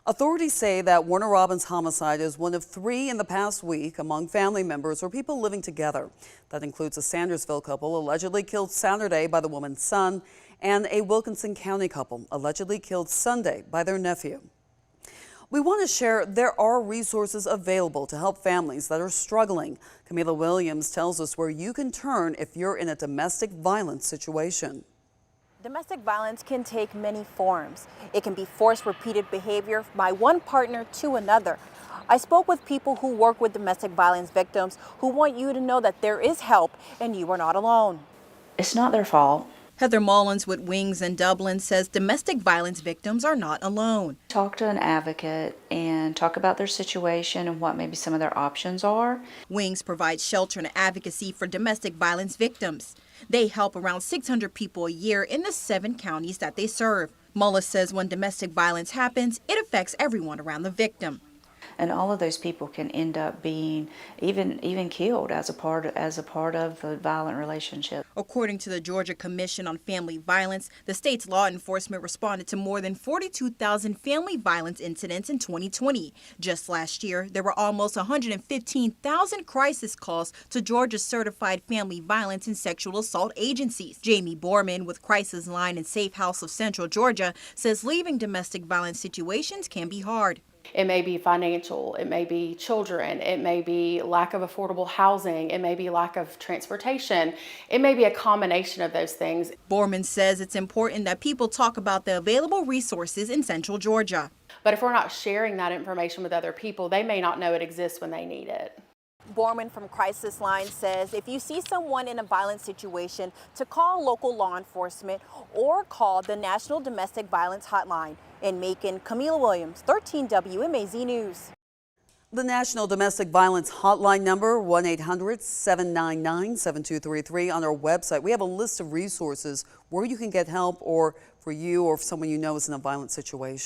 Authorities say that Warner Robins homicide is one of 3 in the past week among family members or people living together. That includes a Sandersville couple allegedly killed Saturday by the woman's son and a Wilkinson County couple allegedly killed Sunday by their nephew. We want to share there are resources available to help families that are struggling. Camila Williams tells us where you can turn if you're in a domestic violence situation. Domestic violence can take many forms. It can be forced, repeated behavior by one partner to another. I spoke with people who work with domestic violence victims who want you to know that there is help and you are not alone. It's not their fault. Heather Mullins with Wings in Dublin says domestic violence victims are not alone. Talk to an advocate and talk about their situation and what maybe some of their options are. Wings provides shelter and advocacy for domestic violence victims. They help around 600 people a year in the 7 counties that they serve. Mullins says when domestic violence happens, it affects everyone around the victim. And all of those people can end up being even killed as a part of the violent relationship. According to the Georgia Commission on Family Violence, the state's law enforcement responded to more than 42,000 family violence incidents in 2020. Just last year, there were almost 115,000 crisis calls to Georgia's certified family violence and sexual assault agencies. Jamie Borman with Crisis Line and Safe House of Central Georgia says leaving domestic violence situations can be hard. It may be financial, it may be children, it may be lack of affordable housing, it may be lack of transportation, it may be a combination of those things. Borman says it's important that people talk about the available resources in Central Georgia. But if we're not sharing that information with other people, they may not know it exists when they need it. Borman from Crisis Line says if you see someone in a violent situation, to call local law enforcement or call the National Domestic Violence Hotline. In Macon, Camila Williams, 13 WMAZ News. The National Domestic Violence Hotline number, 1-800-799-7233. On our website, we have a list of resources where you can get help or for you or for someone you know is in a violent situation.